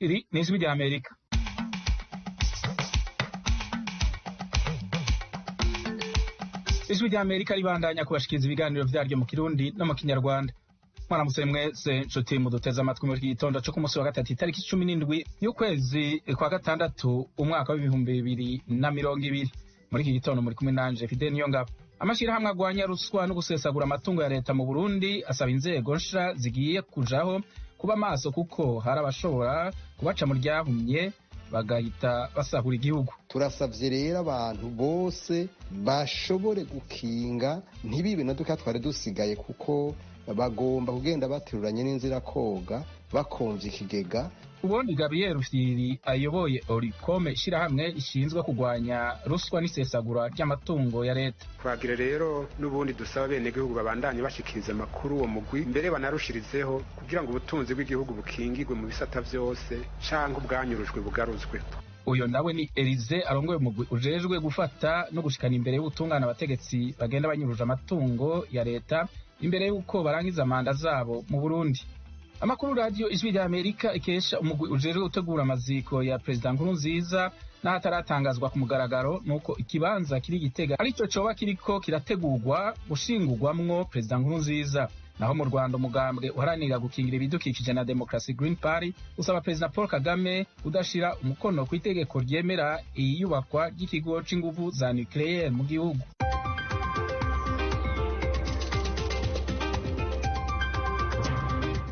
iri ni ijwi ry'Amerika. Ijwi ry'Amerika ribandanya kubashikiriza ibiganiro vyaryo mu Kirundi no mu Kinyarwanda. Mwaramutse mwese nshuti muduteze amatwi muri iki gitondo cyo ku munsi wa gatatu itariki 17 y'ukwezi kwa gatandatu umwaka w'ibihumbi 2020. Muri iki gitondo muri kumwe nanje Fidel Niyongabo. Amashirahamwe agwanya ruswa no gusesagura amatungo ya leta mu Burundi asaba inzego nsha zigiye kujaho kuba maso kuko hari abashobora kubaca mu ryahumye bagahita basahura igihugu. Turasavye rero abantu bose bashobore gukinga ntibibe na duka twari dusigaye kuko bagomba kugenda bateruranye n'inzira koga bakonje ikigega. Ubundi Gabriel Rufyiri ayoboye Oricome ishirahamwe ishinzwe kugwanya ruswa n'isesagura ry'amatungo ya leta. Twagira rero n'ubundi dusaba bene gihugu babandanye bashikiriza amakuru uwo mugwi mbere banarushirizeho kugira ngo ubutunzi bw'igihugu bukingirwe mu bisata vyose canke ubwanyurujwe bugaruzwe. Uyo nawe ni Elize arongoye umugwi ujejwe gufata no gushikana imbere y'ubutungane abategetsi bagenda banyuruje amatungo ya leta imbere y'uko barangiza manda zabo mu Burundi. Amakuru radio ijwi ry'Amerika ikesha umugwi ujejwe gutegura amaziko ya President Nkurunziza n'ataratangazwa ku mugaragaro nuko ikibanza kiri Gitega arico coba kiriko kirategurwa gushingurwamwo President Nkurunziza. Naho mu Rwanda umugambwe uharanira gukingira ibidukikije na Democracy Green Party usaba President Paul Kagame udashira umukono ku itegeko ryemera iyubakwa ry'ikigo c'inguvu za nucleaire mu gihugu.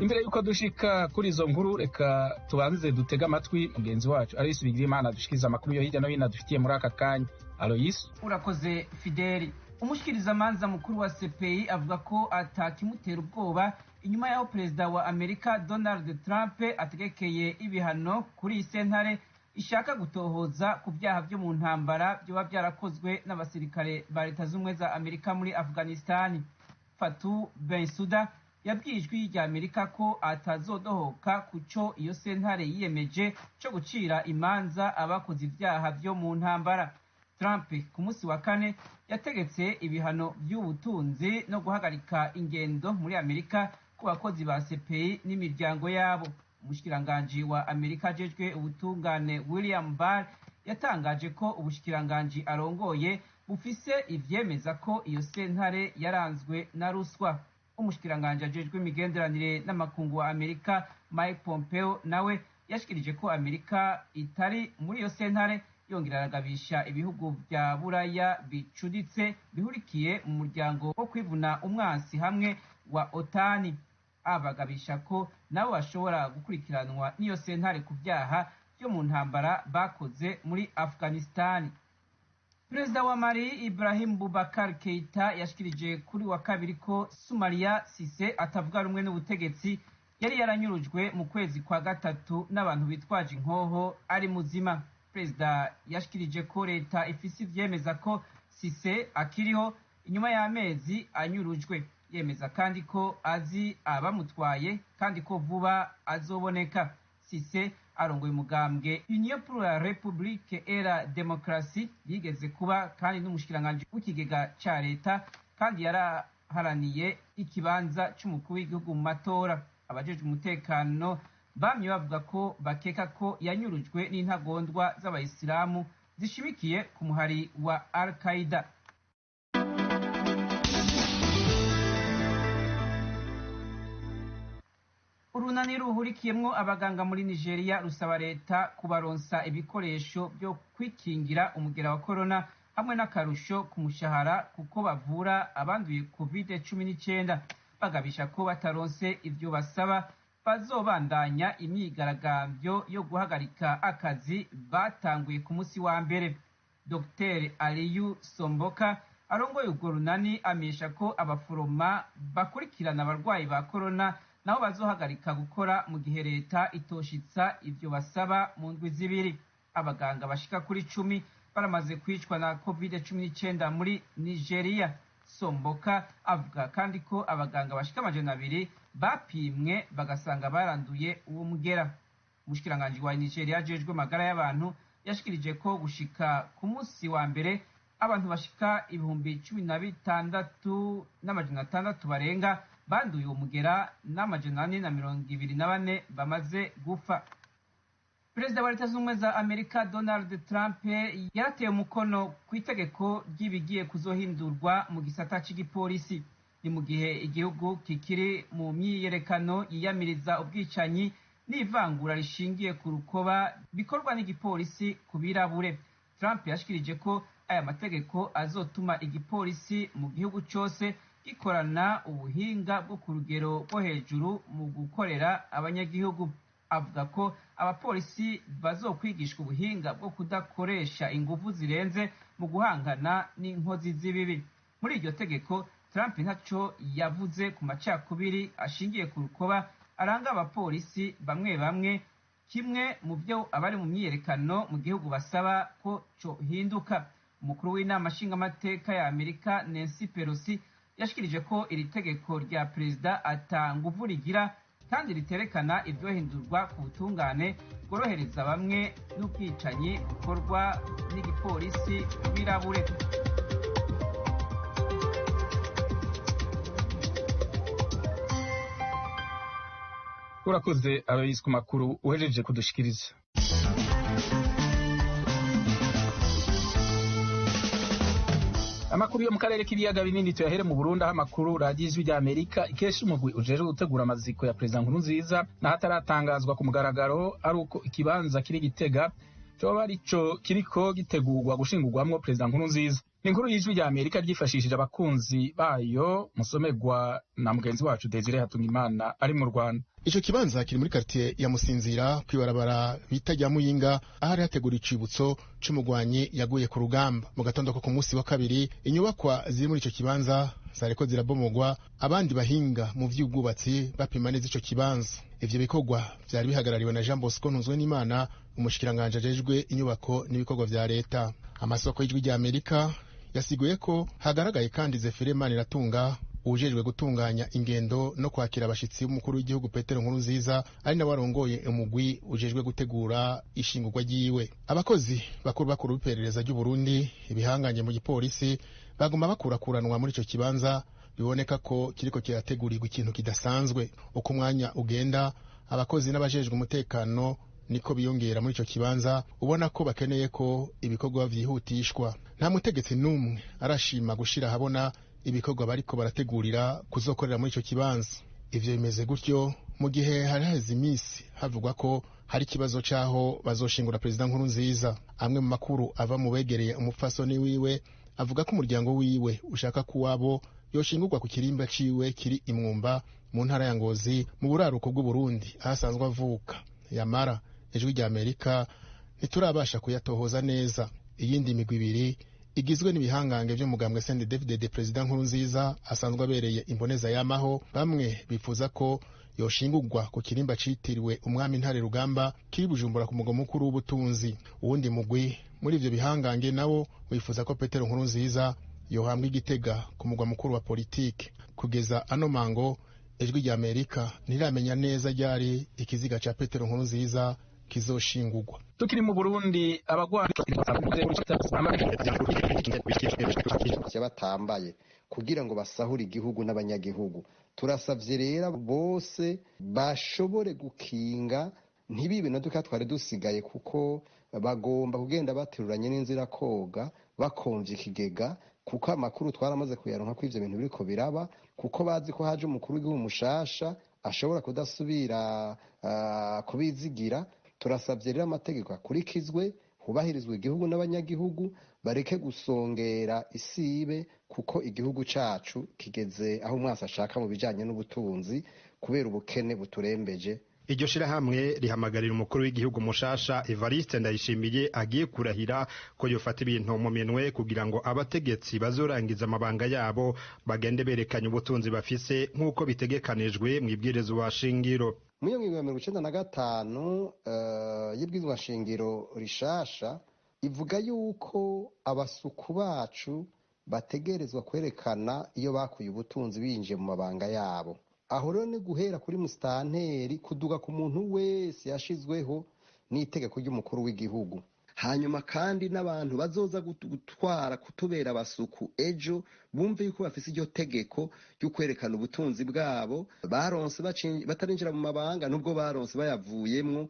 Imbere yuko dushika kuri izo nkuru reka tubanze dutega amatwi mugenzi wacu Aloyes Bigirimana dushikiriza amakuru yo hirya no hino dufitiye muri aka kanya. Aloyes, urakoze Fideli. Umushikirizamanza mukuru wa CPI avuga ko atakimutera ubwoba inyuma yaho perezida wa Amerika Donald Trump ategekeye ibihano kuri sentare ishaka gutohoza ku byaha byo mu ntambara byoba byarakozwe n'abasirikare ba Leta z'Ubumwe za Amerika muri Afghanistan. Fatou Bensouda yabwiye ijwi rya Amerika ko atazodohoka kuco iyo sentare yiyemeje cyo gucira imanza abakoze ibyaha byo mu ntambara. Trump ku munsi wa kane yategetse ibihano by'ubutunzi no guhagarika ingendo muri Amerika ku bakozi ba CPI n'imiryango yabo. Umushikiranganji wa Amerika ajejwe ubutungane William Barr yatangaje ko ubushikiranganji arongoye bufise ivyemeza ko iyo sentare yaranzwe na ruswa. Umushikiranganji ajejwe imigenderanire n'amakungu wa Amerika Mike Pompeo nawe yashikirije ko Amerika itari muri iyo sentare, yongera aragabisha ibihugu vya Buraya bicuditse bihurikiye mu muryango wo kwivuna umwansi hamwe wa OTAN. Abagabisha ko nabo bashobora gukurikiranwa n'iyo sentare ku vyaha byo mu ntambara bakoze muri Afghanistan. Perezida wa Mali Ibrahim Boubacar Keita yashikirije kuri wa kabiri ko Somalia Cisse atavuga rumwe n'ubutegetsi yari yaranyurujwe mu kwezi kwa gatatu n'abantu bitwaje inkoho ari muzima. Perezida yashikirije ko leta ifise ivyemeza ko Cisse akiriho inyuma y'amezi anyurujwe. Yemeza kandi ko azi abamutwaye kandi ko vuba azoboneka. Cisse arongoye umugambwe Union pour la République et la Démocratie yigeze kuba kandi n'umushikiranganje w'ikigega ca leta kandi yaraharaniye ikibanza c'umukuru w'igihugu mu matora. Abajejwe umutekano bamye bavuga ko bakeka ko yanyurujwe n'intagondwa z'abayisilamu zishimikiye ku muhari wa Al-Qaeda. Urunani ruhurikiyemwo abaganga muri Nigeria rusaba leta kubaronsa ibikoresho byo kwikingira umugera wa corona hamwe n'akarusho ku mushahara kuko bavura abanduye COVID-19. Bagabisha ko bataronse ivyo basaba bazobandanya imyigaragambyo yo guhagarika akazi batanguye ku munsi wa mbere. Dr. Aliyu Somboka arongoye urwo runani amenyesha ko abaforoma bakurikirana abarwayi ba corona nabo bazohagarika gukora mu gihe leta itoshitsa ivyo basaba mu ndwi zibiri. Abaganga bashika kuri 10 baramaze kwicwa na COVID-19 muri Nigeria. Somboka avuga kandi ko abaganga bashika 200 bapimwe bagasanga baranduye uwo mugera. Umushikiranganje wa Nigeria ajejwe magara y'abantu yashikirije ko gushika ku munsi wa mbere abantu bashika 16,600 barenga banduye uwo mugera n'amajana 424 bamaze gupfa. perezida wa leta z'ubumwe za amerika donald trump yarateye umukono ku itegeko ry'ibigiye kuzohindurwa mu gisata c'igipolisi. ni mu gihe igihugu kikiri mu myiyerekano yiyamiriza ubwicanyi n'ivangura rishingiye ku rukoba bikorwa n'igipolisi ku birabure. Trump yashikirije ko aya mategeko azotuma igipolisi mu gihugu cyose gikorana ubuhinga bwo ku rugero rwo hejuru mu gukorera abanyagihugu. Avuga ko abapolisi bazokwigishwa ubuhinga bwo kudakoresha ingufu zirenze mu guhangana n'inkozi z'ibibi. Muri iryo tegeko Trump ntaco yavuze ku macakubiri ashingiye ku rukoba aranga abapolisi bamwe bamwe, kimwe mu byo abari mu myiyerekano mu gihugu basaba ko cohinduka. Umukuru w'inama nshingamateka ya Amerika Nancy Pelosi yashikirije ko iri tegeko rya perezida ata nguvu rigira kandi riterekana iryohindurwa ku butungane bworohereza bamwe n'ubwicanyi bukorwa n'igipolisi birabure. urakoze Aloyse ku makuru uhejeje kudushikiriza. Amakuru yo mu karere k'ibiyaga binini tuyahere mu Burundi, aho amakuru radiyo ijwi rya Amerika ikesha umugwi ujejwe gutegura amaziko ya Perezida Nkurunziza n'ahataratangazwa ku mugaragaro ari uko ikibanza kiri Gitega coba arico kiriko gitegurwa gushingurwamwo Perezida Nkurunziza. Ni inkuru y'ijwi rya Amerika ryifashishije abakunzi bayo, musomegwa na mugenzi wacu Desire Hatungimana ari mu Rwanda. Ico kibanza kiri muri quartier ya Musinzira kwibarabara bita rya Muyinga, ahari hategura icibutso c'umugwanyi yaguye ku rugamba. Mu gatondo ko ku munsi wa kabiri, inyubakwa ziri muri ico kibanza zareko zirabomogwa, abandi bahinga mu vy'ubwubatsi bapima neza ico kibanza. Ivyo bikorwa vyari bihagarariwe na Jean Bosco Ntuzwenimana, umushikiranganje ajejwe inyubako n'ibikorwa vya leta. Amasoko y'ijwi rya Amerika yasiguye ko hagaragaye kandi Zefiremani Iratunga, ujejwe gutunganya ingendo no kwakira abashitsi b'umukuru w'igihugu Petero Nkurunziza, ari nawe arongoye umugwi ujejwe gutegura ishingurwa ryiwe. Abakozi bakuru b'iperereza ry'u Burundi, ibihanganye mu gipolisi baguma bakurakuranwa muri ico kibanza, biboneka ko kiriko kirategurirwa ikintu kidasanzwe. Uko umwanya ugenda, abakozi n'abajejwe umutekano niko biyongera muri ico kibanza, ubona ko bakeneye ko ibikorwa vyihutishwa. Nta mutegetsi n'umwe arashima gushira habona ibikorwa bariko barategurira kuzokorera muri ico kibanza. Ivyo bimeze gutyo mu gihe hari haheze imisi havugwa ko hari ikibazo c'aho bazoshingura Perezida Nkurunziza. Amwe mu makuru ava mu begereye umupfasoni wiwe avuga ko umuryango wiwe ushaka ko wabo yoshingurwa ku kirimba ciwe kiri Imwumba mu ntara ya Ngozi mu buraruko bw'u Burundi, ahasanzwe avuka. Yamara ijwi rya Amerika ntiturabasha kuyatohoza neza. Iyindi migwi ibiri igizwe n'ibihangange vy'umugambwe CNDD-FDD Perezida Nkurunziza asanzwe abereye imboneza yamaho, bamwe bifuza ko yoshingurwa ku kirimba citiriwe umwami Ntare Rugamba kiri Bujumbura ku mugwa mukuru w'ubutunzi. Uwundi mugwi muri ivyo bihangange nawo wifuza ko Petero Nkurunziza yohambwa Igitega ku mugwa mukuru wa politike. Kugeza ano mango ijwi rya Amerika ntiramenya neza ryari ikiziga ca Petero Nkurunziza kizoshingurwa. Tukiri mu Burundi, abagwanyi batambaye kugira ngo basahure igihugu n'abanyagihugu. Turasavye rero bose bashobore gukinga ntibibe na duka twari dusigaye, kuko bagomba kugenda bateruranye n'inzira koga bakonje ikigega, kuko amakuru twaramaze kuyaronka ko ivyo bintu biriko biraba, kuko bazi ko haje umukuru w'igihugu mushasha ashobora kudasubira kubizigira. Turasavye rero amategeko akurikizwe, hubahirizwe igihugu n'abanyagihugu, bareke gusongera isibe, kuko igihugu cacu kigeze aho umwasi ashaka mu bijanye n'ubutunzi kubera ubukene buturembeje. Iryo shirahamwe rihamagarira umukuru w'igihugu mushasha Evariste Ndayishimiye agiye kurahira ko yofata ibintu mu minwe kugira ngo abategetsi bazorangiza amabanga yabo bagende berekanye ubutunzi bafise nk'uko bitegekanijwe mu ibwirizwa shingiro. Mu 1995 y'ibwirizwa shingiro rishasha ivuga yuko abasuku bacu bategerezwa kwerekana iyo bakuye ubutunzi binjiye mu mabanga yabo. Aho rero ni guhera kuri musitanteri kuduga ku muntu wese yashizweho n'itegeko ry'umukuru w'igihugu. hanyuma kandi n'abantu bazoza gutwara kutubera abasuku ejo bumve yuko bafise iryo tegeko ryo kwerekana ubutunzi bwabo baronse batarinjira mu mabanga nubwo baronse bayavuyemwo,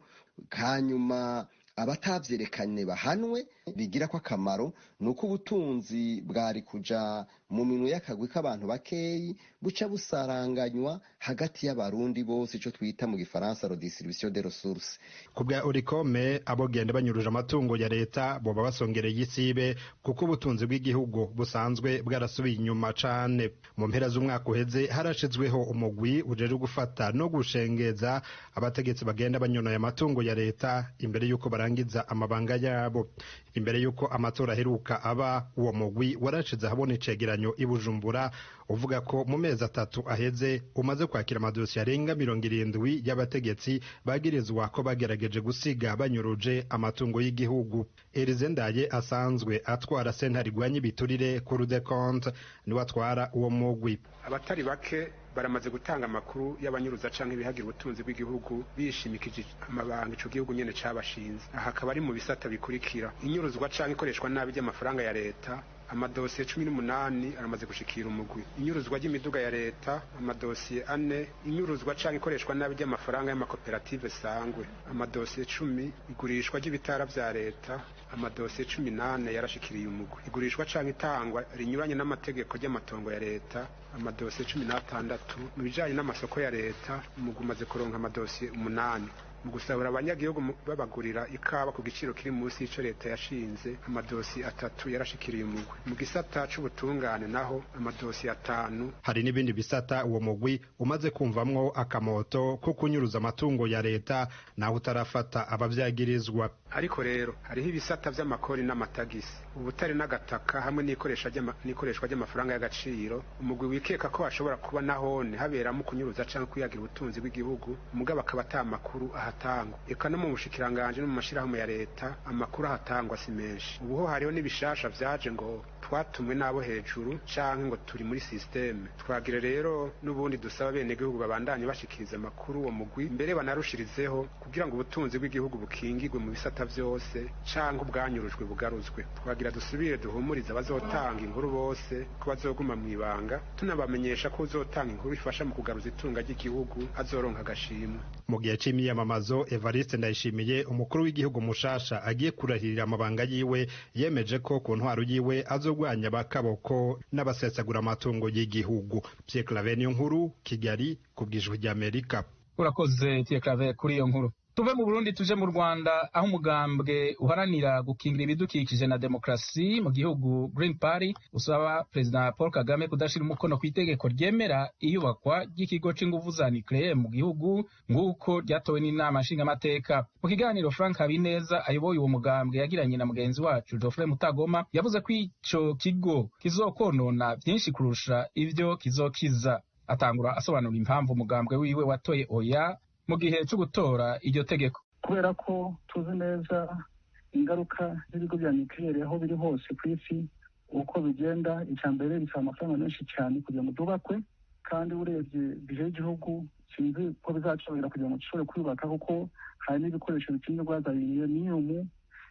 hanyuma abatavyerekanye bahanwe. Bigira ko akamaro nuko ubutunzi bwari kuja mu minwe y'akagwi k'abantu bakeyi buca busaranganywa hagati y'abarundi bose, ico twita mu gifaransa redistribution des ressources. Kubwa Orikome abogenda banyuruje amatungo ya leta boba basongereye isibe kuko ubutunzi bw'igihugu busanzwe bwarasubiye inyuma cane. Mu mpera z'umwaka uheze harashizweho umugwi ujeje gufata no gushengeza abategetsi bagenda banyonoye amatungo ya leta imbere yuko barangiza amabanga yabo. Imbere yuko amatora aheruka aba, uwo mugwi warashize habona icegeranyo i Bujumbura uvuga ko mu mezi 3 aheze umaze kwakira amadosiye arenga 70 y'abategetsi bagirizwa ko bagerageje gusiga banyuruje amatungo y'igihugu. Erizendaye asanzwe atwara sentare igwanya ibiturire ku Cour des comptes niwe atwara uwo mugwi. Abatari bake baramaze gutanga amakuru y'abanyuruza canke ibihagira ubutunzi bw'igihugu bishimikije amabanga ico gihugu nyene cabashinze. Aha akaba ari mu bisata bikurikira: inyuruzwa canke ikoreshwa nabi ry'amafaranga ya leta, amadosiye 18 aramaze gushikira umugwi; inyuruzwa ry'imiduga ya leta amadosiye 4; inyuruzwa canke ikoreshwa nabi ry'amafaranga y'amakoperative sangwe amadosiye 10; igurishwa ry'ibitara vya leta amadosiye 18 yarashikiriye umugwi; igurishwa canke itangwa rinyuranye n'amategeko y'amatongo ya leta amadosiye 16. Mu bijanye n'amasoko ya leta umugwi umaze kuronka amadosiye 8. Mu gusabura abanyagihugu babagurira ikawa ku giciro kiri munsi y'ico leta yashinze amadosi 3 yarashikiriye umugwi. Mu gisata c'ubutungane naho amadosi 5. Hari n'ibindi bisata uwo mugwi umaze kumvamwo akamoto ko kunyuruza amatungo ya leta naho utarafata abavyagirizwa. Ariko rero hariho ibisata vy'amakori n'amatagisi, ubutare n'agataka hamwe n'ikoreshwa ry'amafaranga y'agaciro. Umugwi wikeka ko hashobora kuba nahone haberamo kunyuruza canke kuyagira ubutunzi bw'igihugu, mugabo akaba amakuru ahatangwa. Eka no mu bushikiranganje no mu mashirahamwe ya leta amakuru ahatangwa si menshi. Ubuho hariho n'ibishasha vyaje ngo twatumwe nabo hejuru canke ngo turi muri systeme. Twagire rero n'ubundi dusaba bene gihugu babandanye bashikiriza amakuru uwo mugwi mbere banarushirizeho kugira ngo ubutunzi bw'igihugu bukingirwe mu bisata vyose canke ubwanyurujwe bugaruzwe. Twagira dusubire duhumuriza bazotanga inkuru bose ko bazoguma mwibanga, tunabamenyesha ko uzotanga inkuru ifasha mu kugaruza itunga ry'igihugu azoronka agashimwe. Mu gihe c'imyamamazo, Evariste Ndayishimiye umukuru w'igihugu mushasha agiye kurahirira amabanga yiwe yemeje ko ku ntwaro yiwe azogwanya bakaboko n'abasesagura amatungo y'igihugu. Pierre Claver nkuru, Kigali, kubwijwe rya Amerika. Urakoze Pierre Claver kuri iyo nkuru. Tuve mu Burundi tuje mu Rwanda aho umugambwe uharanira gukingira ibidukikije na demokrasi mu gihugu Green Party usaba President Paul Kagame kudashira umukono ku itegeko ryemera iyubakwa ry'ikigo c'inguvu za nucleaire mu gihugu nguko ryatowe n'inama nshingamateka. Mu kiganiro Frank Habineza ayoboye uwo mugambwe yagiranye na mugenzi wacu Geoffrey Mutagoma yavuze ko ico kigo kizokonona vyinshi kurusha ivyo kizokiza. Atangura asobanura impamvu umugambwe wiwe watoye oya mu gihe cyo gutora iryo tegeko. Kubera ko tuzi neza ingaruka z'ibigo bya nucleaire aho biri hose ku isi uko bigenda, icambere bisaba amafaranga menshi cyane kugira ngo dubakwe, kandi urebye bije y'igihugu sinzi ko bizacobera kugira ngo dushobore kwubaka, kuko hari n'ibikoresho bikenerwa za uranium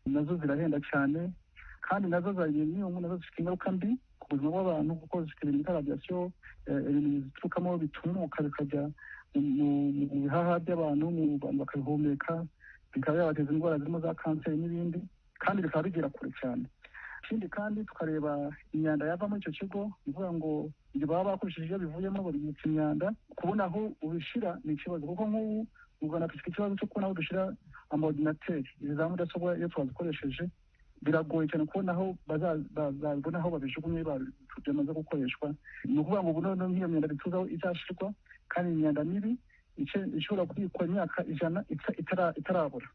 nazo zirahenda cyane, kandi nazo za uranium nazo zifite ingaruka mbi ku buzima bw'abantu kuko zifite ibintu bita radiation, ibintu biturukamo bitumuka bikajya mu bihaha by'abantu, mu bantu bakabihumeka, bikaba yabateza indwara zirimo za kanseri n'ibindi, kandi bikaba bigera kure cyane. Ikindi kandi tukareba imyanda yava muri icyo kigo, bivuga ngo ibyo baba bakoresheje iyo bivuyemo babibitsa imyanda, kubona aho ubishira ni ikibazo, kuko nk'ubu mu Rwanda dufite ikibazo cyo kubona aho dushyira amaordinateri, izi za mudasobwa iyo twazikoresheje biragoye cyane kubona aho bazabona aho babijugunye byamaze gukoreshwa. Ni ukuvuga ngo ubu noneho nk'iyo myanda bituza aho izashirwa, kandi imyanda mibi ishobora kubikwa imyaka 100 itarabura.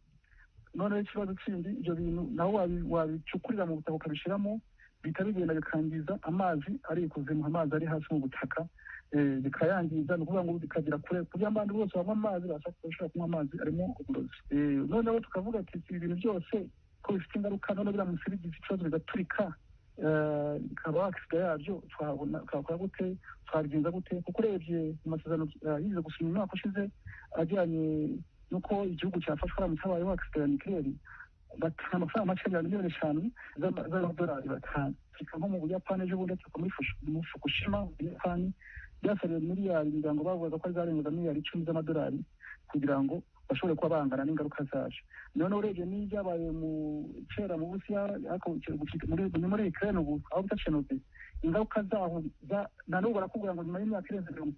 Noneho ikibazo kindi, ibyo bintu naho wabicukurira mu butaka ukabishiramo bihita bigenda bikangiza amazi ari ikuzimu, amazi ari hasi mu butaka bikayangiza. Ni ukuvuga ngo bikagira kure kugira abantu bose banywa amazi bashobora kunywa amazi arimo uburozi. Noneho tukavuga ati ibi bintu byose ko bifite ingaruka, none biramutse bigize ikibazo bigaturika bikaba akisida yabyo twakora gute, twabigenza gute? Kuko urebye mu masezerano yize gusoma umwaka ushize ajyanye nuko igihugu cyafashwe haramutse habayeho akisida ya nucleaire, batanga amafaranga make ya miliyoni 5 z'amadolari batanga. Nko mu Buyapani ejo bundi ariko muri Fukushima mu Buyapani byasabiye miliyari ngo bavuga ko zarenga miliyari 10 z'amadolari kugira ngo bashobore kuba bangana n'ingaruka zaje. None urebye n'ibyabaye mu kera mu Burusiya ariko muri Ukraine ubu aho bita Chernobyl, ingaruka zaho na n'ubu barakubwira ngo nyuma y'imyaka irenze 30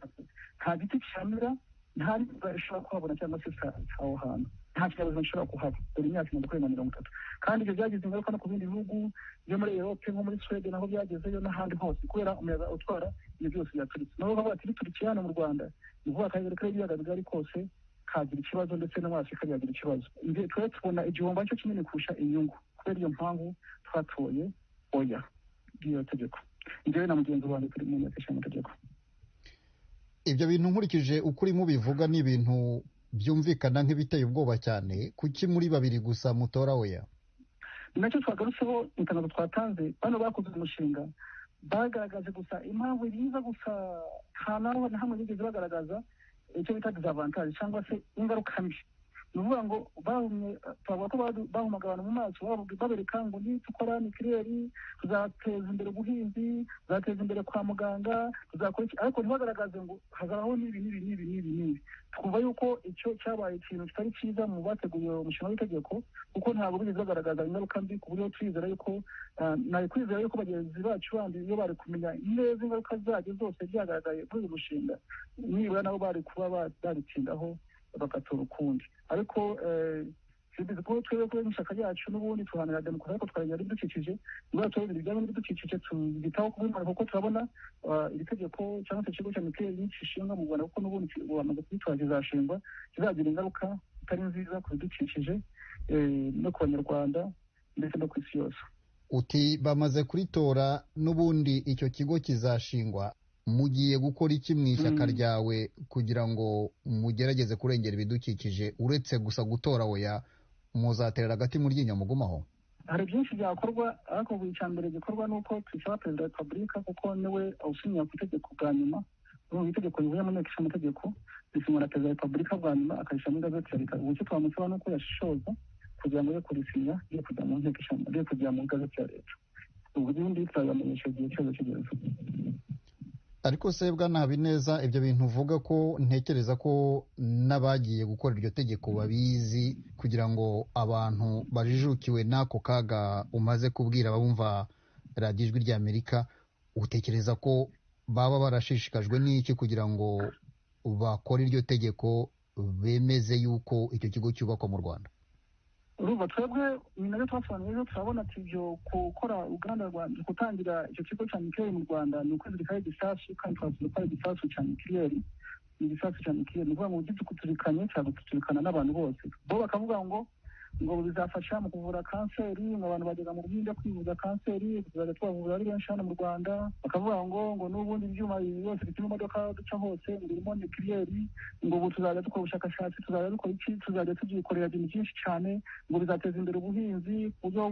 nta giti cyamira, nta n'imvura ishobora kuhabona cyangwa se aho hantu nta kibazo gishobora kuhaba dore imyaka 30. Kandi ibyo byagize ingaruka no ku bindi bihugu byo muri Europe nko muri Sweden naho byagezeyo n'ahandi hose kubera umuyaga utwara ibyo byose byaturitse. Nabo bavuga ati biturikiye hano mu Rwanda ni vuba akarere k'ibiyaga bigari kose kagira ikibazo ndetse no muri Afurika byagira ikibazo. Twe tubona igihombo cyo kinini kurusha inyungu, kubera iyo mpamvu twatoye oya bw'iyo tegeko. Njyewe na mugenzi wanjye turi mu nteko ishinga amategeko. Ibyo bintu nkurikije ukuri mubivuga ni ibintu byumvikana nk'ibiteye ubwoba cyane. Kuki muri babiri gusa mutora oya? Nacyo twagarutseho itangazo twatanze, bano bakoze umushinga bagaragaje gusa impamvu ibiza gusa, nta naho na hamwe bigeze bagaragaza icyo bita disavantage cyangwa se ingaruka mbi. Ni ukuvuga ngo twavuga ko bahumaga abantu mu maso babereka ngo nitukora nikireri tuzateza imbere ubuhinzi, tuzateza imbere kwa muganga, tuzakora iki, ariko ntibagaragaze ngo hazabaho n'ibi. Twumva yuko icyo cyabaye ikintu kitari cyiza mu bateguye umushinga w'itegeko, kuko ntabwo bigeze bagaragaza ingaruka mbi ku buryo twizera yuko nari kwizera yuko bagenzi bacu bandi iyo bari kumenya neza ingaruka zabyo zose byagaragaye muri uyu mushinga, nibura nabo bari kuba babitindaho bagatora ukundi. Ariko ko twebwe kubera ishyaka ryacu n'ubundi tuhanira demokarasi ariko twarengera ibidukikije, niba turebera ibijyanye n'ibidukikije tubitaho kubimara kuko turabona iri tegeko cyangwa se ikigo cya mikeli gishinga mu Rwanda kuko n'ubundi bamaze kubitwara kizashingwa, kizagira ingaruka itari nziza ku bidukikije no ku banyarwanda ndetse no ku isi yose. Uti bamaze kuritora n'ubundi icyo kigo kizashingwa, mugiye gukora iki mu ishyaka ryawe kugira ngo mugerageze kurengera ibidukikije uretse gusa gutora oya? Muzaterera agati mu ryinyo mugumaho? Hari byinshi byakorwa, ariko buri cya mbere gikorwa ni uko twisaba perezida wa repubulika kuko niwe awusinyira ku itegeko bwa nyuma. Ubu itegeko rivuye mu nteko ishinga amategeko risinywa na perezida wa repubulika bwa nyuma akarishyira muri gazeti ya leta. Ubu icyo twamusaba ni uko yashishoza kugira ngo ye kurisinya ye kujya mu nteko ishinga ye kujya mu gazeti ya leta. Ubu ubundi tuzamenyesha igihe cyose kigeze. Ariko se Bwana Habineza, ibyo bintu uvuga ko ntekereza ko n'abagiye gukora iryo tegeko babizi, kugira ngo abantu bajijukiwe n'ako kaga umaze kubwira abumva radiyo Ijwi ry'Amerika, utekereza ko baba barashishikajwe n'iki kugira ngo bakore iryo tegeko bemeze yuko icyo kigo cyubakwa mu Rwanda? Urumva twebwe ni nabyo twasobanuye ejo, turabona ati ibyo gukora uruganda gutangira icyo kigo cya nikeli mu Rwanda ni ukwizirikaho igisasu, kandi twazirikaho igisasu cya nikeli. Igisasu cya nikeli ni ukuvuga ngo ujye kuturikanye cyangwa guturikana n'abantu bose. Bo bakavuga ngo bizafasha mu kuvura kanseri, ngo abantu bagera mu Buhinde kwivuza kanseri, tuzajya tubavura ari benshi hano mu Rwanda. Bakavuga ngo n'ubundi ibyuma byose bituma imodoka duca hose ngo birimo nikeli, ngo ubu tuzajya dukora ubushakashatsi, tuzajya dukora iki, tuzajya tubyikorera ibintu byinshi cyane, ngo bizateza imbere ubuhinzi ku buryo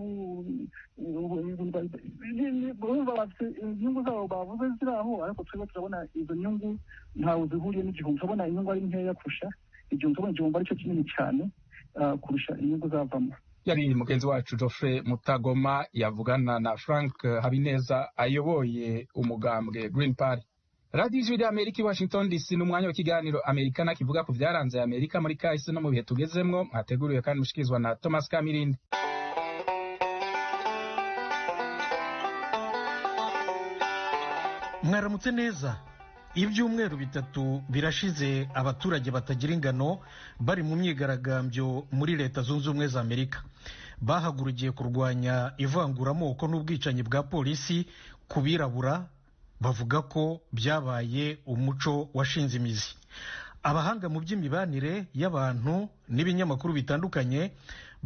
urumva bafite inyungu zabo bavuze ziri aho, ariko twebwe turabona izo nyungu ntawe zihuriye n'igihumbi. Turabona inyungu ari nkeya kurusha igihumbi, turabona igihumbi aricyo kinini cyane kurusha inyungu zavamo. Yari mugenzi wacu Geoffrey Mutagoma yavugana na Frank Habineza ayoboye umugambwe Green Party. Radio Ijwi ry'Amerika i Washington DC, n'umwanya w'ikiganiro Amerikana kivuga ku byaranze Amerika muri kahise no mu bihe tugezemwo, mwateguriwe kandi mushikirizwa na Thomas Kamirindi. Mwaramutse neza. Ibyumweru 3 birashize abaturage batagira ingano bari mu myigaragambyo muri Leta Zunze Ubumwe za Amerika. Bahagurukiye kurwanya ivanguramoko n'ubwicanyi bwa polisi ku birabura, bavuga ko byabaye umuco washinze imizi. Abahanga mu by'imibanire y'abantu n'ibinyamakuru bitandukanye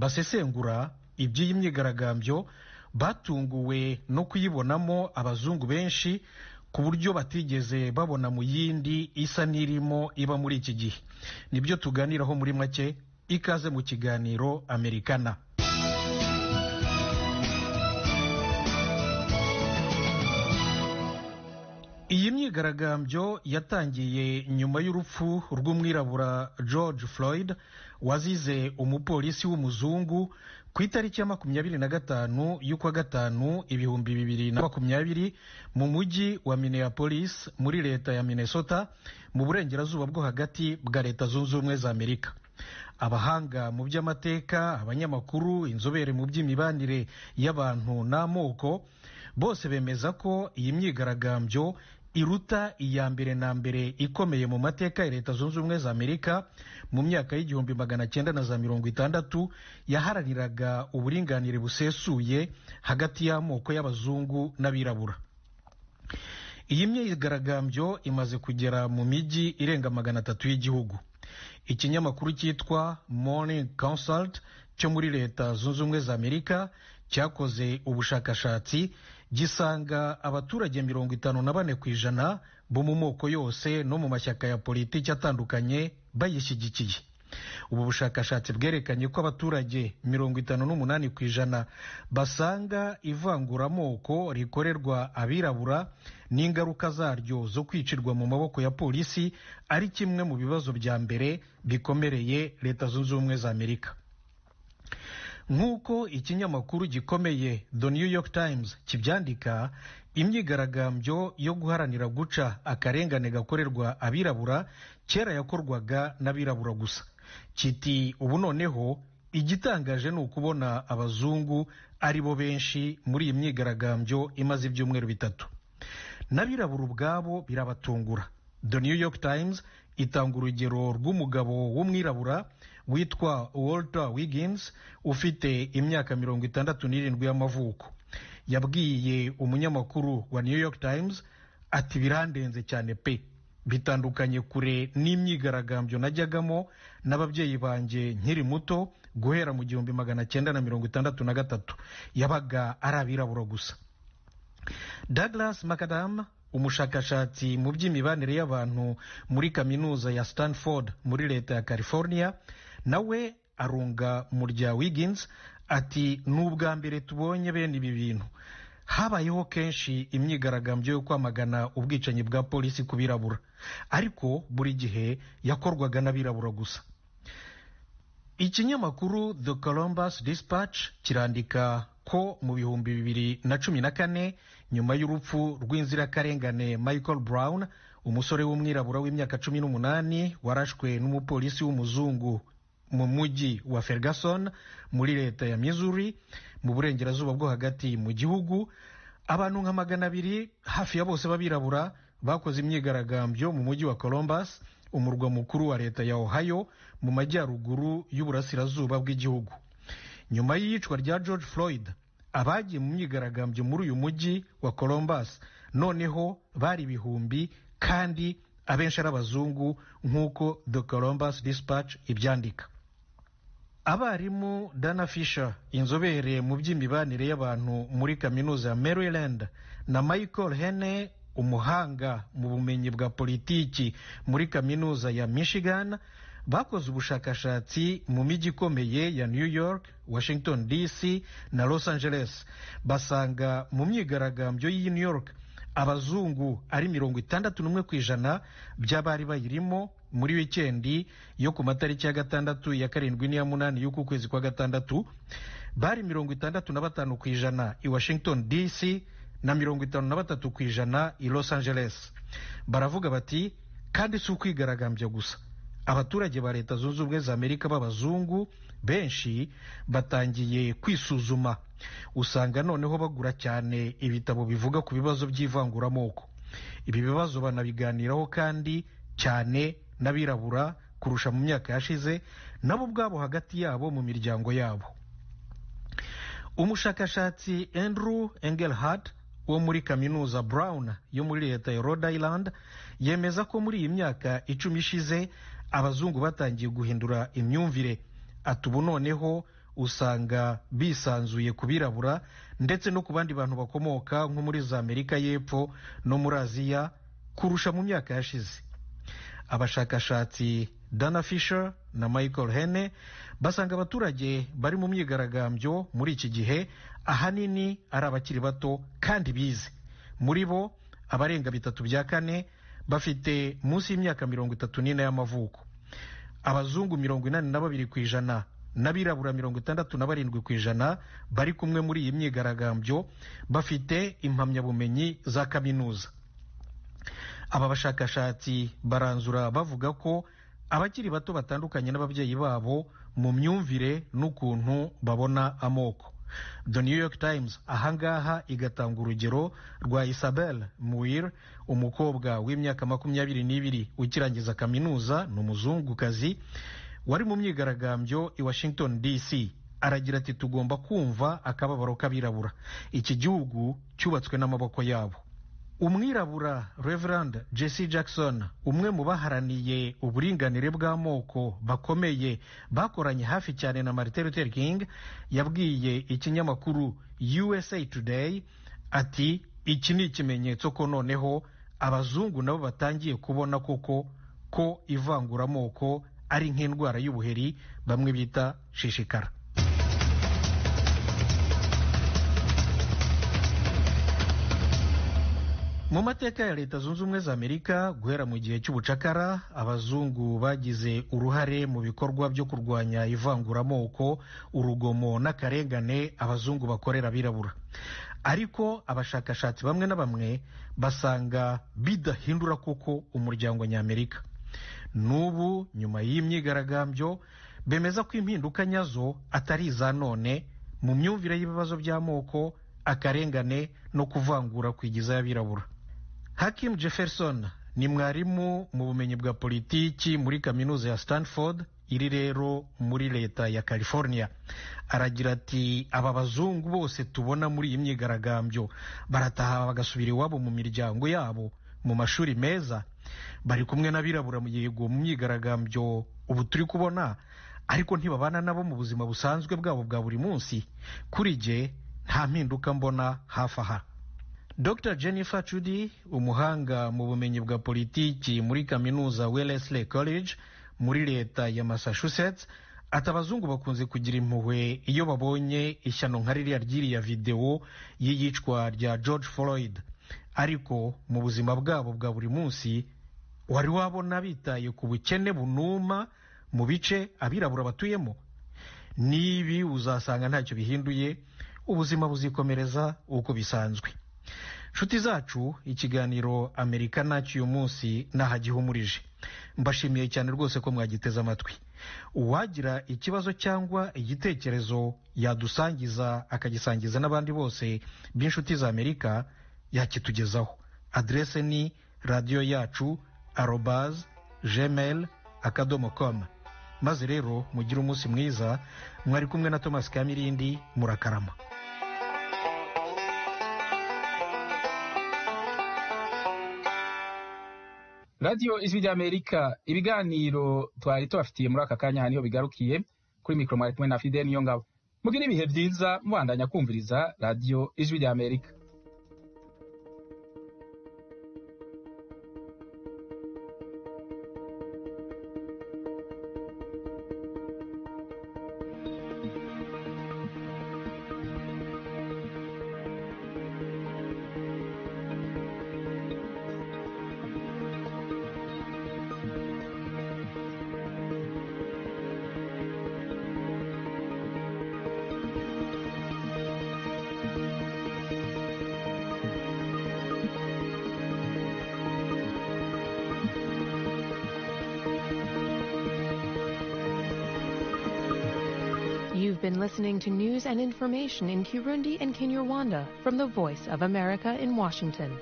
basesengura iby'iyi myigaragambyo batunguwe no kuyibonamo abazungu benshi ku buryo batigeze babona mu yindi isa n'irimo iba muri iki gihe. Nibyo tuganiraho muri make. Ikaze mu kiganiro Amerikana. Iyi myigaragambyo yatangiye nyuma y'urupfu rw'umwirabura George Floyd wazize umupolisi w'umuzungu ku itariki ya 25 y'ukwa gatanu 2020 mu mujyi wa Minneapolis muri leta ya Minnesota mu burengerazuba bwo hagati bwa Leta Zunze Ubumwe za Amerika. Abahanga mu by'amateka, abanyamakuru, inzobere mu by'imibanire y'abantu n'amoko bose bemeza ko iyi myigaragambyo iruta iya mbere na mbere ikomeye mu mateka ya Leta Zunze Ubumwe za Amerika mu myaka y'1960 yaharaniraga uburinganire busesuye hagati y'amoko y'abazungu n'abirabura. Iyi myigaragambyo imaze kugera mu mijyi irenga 300 y'igihugu. Ikinyamakuru cyitwa Morning Consult cyo muri Leta Zunze Ubumwe za Amerika cyakoze ubushakashatsi gisanga abaturage 54% bo mu moko yose no mu mashyaka ya politiki atandukanye bayishyigikiye. Ubu bushakashatsi bwerekanye ko abaturage 58% basanga ivanguramoko rikorerwa abirabura n'ingaruka zaryo zo kwicirwa mu maboko ya polisi ari kimwe mu bibazo bya mbere bikomereye Leta Zunze Ubumwe za Amerika. Nk'uko ikinyamakuru gikomeye The New York Times kibyandika, imyigaragambyo yo guharanira guca akarengane gakorerwa abirabura kera yakorwaga n'abirabura gusa. Kiti ubu noneho igitangaje ni ukubona abazungu ari bo benshi muri iyi myigaragambyo imaze ibyumweru 3. N'abirabura ubwabo birabatungura. The New York Times itanga urugero rw'umugabo w'umwirabura witwa Walter Wiggins ufite imyaka 67 y'amavuko. Yabwiye umunyamakuru wa New York Times ati birandenze cyane pe, bitandukanye kure n'imyigaragambyo najyagamo n'ababyeyi banjye nkiri muto guhera mu 1963 yabaga ari abirabura gusa. Douglas McAdam, umushakashatsi mu by'imibanire y'abantu muri kaminuza ya Stanford muri leta ya California, nawe arunga mu rya Wiggins ati n'ubwa mbere tubonye bene ibi bintu. Habayeho kenshi imyigaragambyo yo kwamagana ubwicanyi bwa polisi ku birabura, ariko buri gihe yakorwaga n'abirabura gusa. Ikinyamakuru The Columbus Dispatch kirandika ko mu 2014 nyuma y'urupfu rw'inzirakarengane Michael Brown, umusore w'umwirabura w'imyaka 18 warashwe n'umupolisi w'umuzungu mu mujyi wa Ferguson muri leta ya Missouri mu burengerazuba bwo hagati mu gihugu, abantu nka 200 hafi ya bose babirabura bakoze imyigaragambyo mu mujyi wa Columbus, umurwa mukuru wa leta ya Ohio mu majyaruguru y'uburasirazuba bw'igihugu. Nyuma y'iyicwa rya George Floyd, abagiye mu myigaragambyo muri uyu mujyi wa Columbus noneho bari ibihumbi kandi abenshi ari abazungu nk'uko The Columbus Dispatch ibyandika. Abarimu Dana Fisher, inzobere mu by'imibanire y'abantu muri kaminuza ya Maryland, na Michael Hene, umuhanga mu bumenyi bwa politiki muri kaminuza ya Michigan, bakoze ubushakashatsi mu mijyi ikomeye ya New York, Washington DC na Los Angeles. Basanga mu myigaragambyo y'i New York abazungu ari 61% by'abari bayirimo muri wikendi yo ku matariki ya 6, ya 7 n'iya 8 y'uku kwezi kwa 6, bari 65% i Washington DC na 53% i Los Angeles. Baravuga bati kandi si ukwigaragambya gusa, abaturage ba Leta Zunze Ubumwe za Amerika b'abazungu benshi batangiye kwisuzuma. Usanga noneho bagura cyane ibitabo bivuga ku bibazo by'ivanguramoko. Ibi bibazo banabiganiraho kandi cyane n'abirabura kurusha mu myaka yashize, nabo ubwabo hagati yabo mu miryango yabo. Umushakashatsi Andrew Engelhardt wo muri kaminuza Brown yo muri leta ya Rhode Island yemeza ko muri iyi myaka 10 ishize abazungu batangiye guhindura imyumvire. Ati ubu noneho usanga bisanzuye kubirabura ndetse no ku bandi bantu bakomoka nko muri za Amerika y'Epfo no muri Aziya kurusha mu myaka yashize. Abashakashatsi Dana Fisher na Michael Hene basanga abaturage bari mu myigaragambyo muri iki gihe ahanini ari abakiri bato kandi bize. Muri bo abarenga 3/4 bafite munsi y'imyaka 34 y'amavuko. Abazungu 42% n'abirabura 67% bari kumwe muri iyi myigaragambyo bafite impamyabumenyi za kaminuza. Aba bashakashatsi baranzura bavuga ko abakiri bato batandukanye n'ababyeyi babo mu myumvire n'ukuntu babona amoko. The New York Times ahangaha igatanga urugero rwa Isabel Muir, umukobwa w'imyaka 22 ukirangiza kaminuza, n'umuzungukazi wari mu myigaragambyo i Washington DC. Aragira ati tugomba kumva akababaro k'abirabura, iki gihugu cyubatswe n'amaboko yabo. Umwirabura Reverend Jesse Jackson, umwe mu baharaniye uburinganire bw'amoko bakomeye bakoranye hafi cyane na Martin Luther King, yabwiye ikinyamakuru USA Today ati iki ni ikimenyetso ko noneho abazungu nabo batangiye kubona koko ko ivanguramoko ari nk'indwara y'ubuheri bamwe bita shishikara. Mu mateka ya Leta Zunze Ubumwe za Amerika, guhera mu gihe cy'ubucakara, abazungu bagize uruhare mu bikorwa byo kurwanya ivanguramoko, urugomo n'akarengane abazungu bakorera abirabura. Ariko abashakashatsi bamwe na bamwe basanga bidahindura koko umuryango ny'Amerika. N'ubu nyuma y'imyigaragambyo bemeza ko impinduka nyazo atari iza none mu myumvire y'ibibazo by'amoko, akarengane no kuvangura kwigiza y'abirabura. Hakim Jefferson ni mwarimu mu bumenyi bwa politiki muri kaminuza ya Stanford iri rero muri leta ya California. Aragira ati aba bazungu bose tubona muri iyi myigaragambyo barataha bagasubira iwabo mu miryango yabo, mu mashuri meza, bari kumwe n'abirabura mu yego mu myigaragambyo ubu turi kubona, ariko ntibabana nabo mu buzima busanzwe bwabo bwa buri munsi. Kuri je nta mpinduka mbona hafi aha. Dr. Jennifer Chudi, umuhanga mu bumenyi bwa politiki muri kaminuza Wellesley College muri leta ya Massachusetts, ati abazungu bakunze kugira impuhwe iyo babonye ishyano nka ririya ry'iriya video y'iyicwa rya George Floyd, ariko mu buzima bwabo bwa buri munsi wari wabona bitaye ku bukene bunuma mu bice abirabura batuyemo. Nibi uzasanga ntacyo bihinduye, ubuzima buzikomereza uko bisanzwe. Nshuti zacu, ikiganiro Amerikana cy'uyu munsi nahagihumurije. Mbashimiye cyane rwose ko mwagiteze amatwi. Uwagira ikibazo cyangwa igitekerezo yadusangiza akagisangiza n'abandi bose b'inshuti za Amerika yakitugezaho. Adrese ni radioyacu@gmail.com. Maze rero mugire umunsi mwiza. Mwari kumwe na Thomas Kamirindi, murakarama. Radio Ijwi ry'Amerika, ibiganiro twari tubafitiye muri aka kanya niho bigarukiye. Kuri mikro mwari kumwe na Fidel Niyongabo. Mugire ibihe byiza mubandanya kumviriza Radio Ijwi ry'Amerika. You've been listening to news and information in Kirundi and Kinyarwanda from the Voice of America in Washington.